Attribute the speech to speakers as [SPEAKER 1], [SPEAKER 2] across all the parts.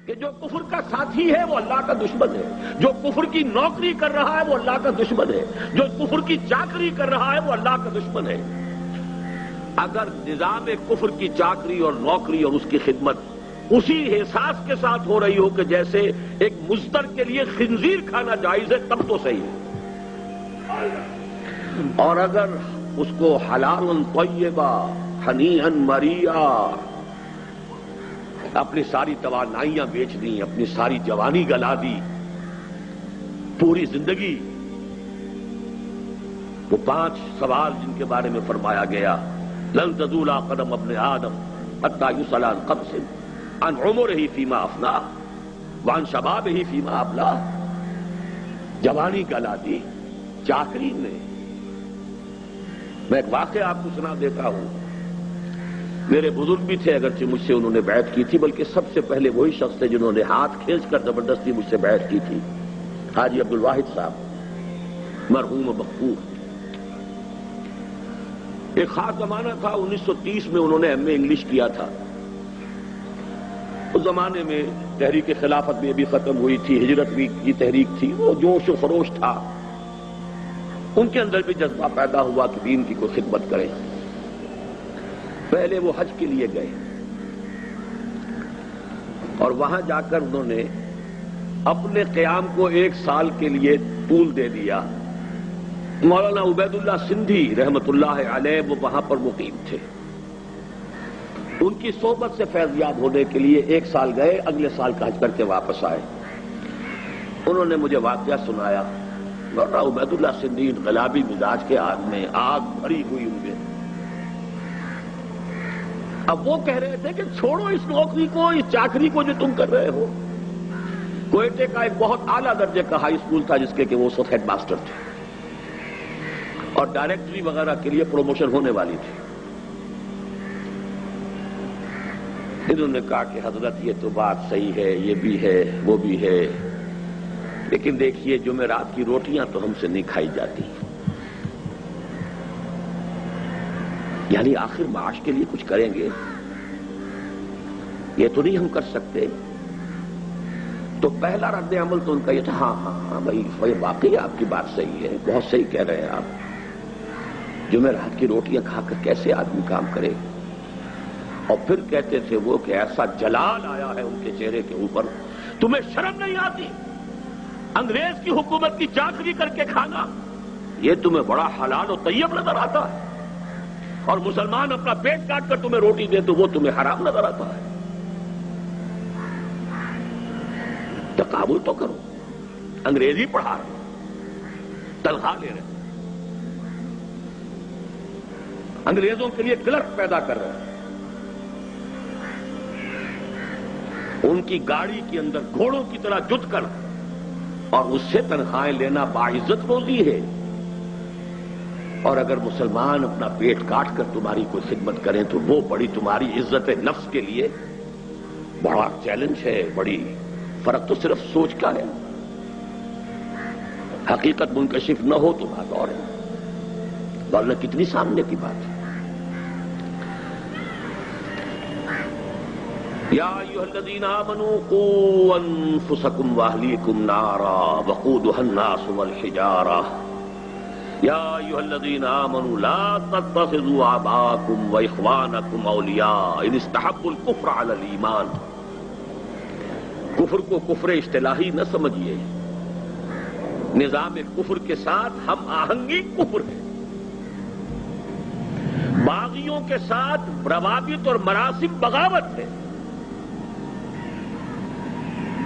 [SPEAKER 1] کہ جو کفر کا ساتھی ہے وہ اللہ کا دشمن ہے، جو کفر کی نوکری کر رہا ہے وہ اللہ کا دشمن ہے، جو کفر کی چاکری کر رہا ہے وہ اللہ کا دشمن ہے۔ اگر نظام کفر کی چاکری اور نوکری اور اس کی خدمت اسی احساس کے ساتھ ہو رہی ہو کہ جیسے ایک مزدر کے لیے خنزیر کھانا جائز ہے، تب تو صحیح ہے۔ اور اگر اس کو حلال طیبہ ہنیئا مریئا اپنی ساری توانائیاں بیچ دیں، اپنی ساری جوانی گلا دی، پوری زندگی، وہ 5 سوال جن کے بارے میں فرمایا گیا لن تزول قدم ابن آدم حتی یسأل عن خمس عن عمرہ فیما افناہ وعن شبابہ فیما ابلاہ، جوانی گلا دی چاکری میں۔ میں ایک واقعہ آپ کو سنا دیتا ہوں، میرے بزرگ بھی تھے اگرچہ مجھ سے انہوں نے بیعت کی تھی، بلکہ سب سے پہلے وہی شخص تھے جنہوں نے ہاتھ کھینچ کر زبردستی مجھ سے بیعت کی تھی، حاجی عبدالواحد صاحب مرحوم و مغفور۔ ایک خاص زمانہ تھا، 1930 میں انہوں نے ایم اے انگلش کیا تھا۔ اس زمانے میں تحریک خلافت بھی ابھی ختم ہوئی تھی، ہجرت بھی کی تحریک تھی، وہ جوش و خروش تھا، ان کے اندر بھی جذبہ پیدا ہوا کہ دین کی کوئی خدمت کریں۔ پہلے وہ حج کے لیے گئے اور وہاں جا کر انہوں نے اپنے قیام کو 1 سال کے لیے طول دے دیا۔ مولانا عبید اللہ سندھی رحمت اللہ علیہ وہ وہاں پر مقیم تھے، ان کی صحبت سے فیضیاب ہونے کے لیے 1 سال گئے، اگلے سال کا حج کر کے واپس آئے۔ انہوں نے مجھے واقعہ سنایا، مولانا عبید اللہ سندھی انقلابی مزاج کے آدمی، آگ بھری ہوئی ان میں۔ اب وہ کہہ رہے تھے کہ چھوڑو اس نوکری کو، اس چاکری کو جو تم کر رہے ہو۔ کوئٹے کا ایک بہت اعلیٰ درجے کا ہائی اسکول تھا جس کے کہ وہ اس وقت ہیڈ ماسٹر تھے، اور ڈائریکٹری وغیرہ کے لیے پروموشن ہونے والی تھی۔ انہوں نے کہا کہ حضرت یہ تو بات صحیح ہے، یہ بھی ہے وہ بھی ہے، لیکن دیکھیے جمعرات کی روٹیاں تو ہم سے نہیں کھائی جاتی، یعنی آخر معاش کے لیے کچھ کریں گے، یہ تو نہیں ہم کر سکتے۔ تو پہلا رد عمل تو ان کا یہ تھا، ہاں بھائی واقعی آپ کی بات صحیح ہے، بہت صحیح کہہ رہے ہیں آپ، جمعرات کی روٹیاں کھا کر کیسے آدمی کام کرے۔ اور پھر کہتے تھے وہ کہ ایسا جلال آیا ہے ان کے چہرے کے اوپر، تمہیں شرم نہیں آتی انگریز کی حکومت کی چاکری کر کے کھانا، یہ تمہیں بڑا حلال و طیب نظر آتا ہے، اور مسلمان اپنا پیٹ کاٹ کر تمہیں روٹی دے تو وہ تمہیں حرام نظر آتا ہے۔ تقابل تو کرو، انگریزی پڑھا رہے، تنخواہ لے رہے، انگریزوں کے لیے کلرک پیدا کر رہے ہیں، ان کی گاڑی کے اندر گھوڑوں کی طرح جت کر اور اس سے تنخواہیں لینا باعزت روزی ہے۔ اور اگر مسلمان اپنا پیٹ کاٹ کر تمہاری کوئی خدمت کریں تو وہ بڑی تمہاری عزت نفس کے لیے بڑا چیلنج ہے، بڑی فرق تو صرف سوچ کا ہے، حقیقت منکشف نہ ہو تو بات اور ہے، ورنہ کتنی سامنے کی بات ہے۔ یا ایھا الذین آمنوا قوا انفسکم واہلیکم نارا وقودھا الناس والحجارہ یا ایھا الذین آمنوا لا تتخذوا آباءکم واخوانکم اولیاء ان استحبوا الکفر علی الایمان۔ کفر کو کفر اصطلاحی نہ سمجھیے، نظام کفر کے ساتھ ہم آہنگی کفر ہے، باغیوں کے ساتھ روابط اور مراسم بغاوت ہے،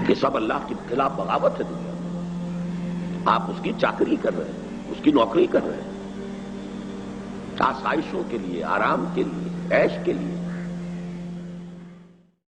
[SPEAKER 1] یہ سب اللہ کے خلاف بغاوت ہے دنیا میں۔ آپ اس کی چاکری کر رہے ہیں، اس کی نوکری کر رہے ہیں، آسائشوں کے لیے، آرام کے لیے، عیش کے لیے،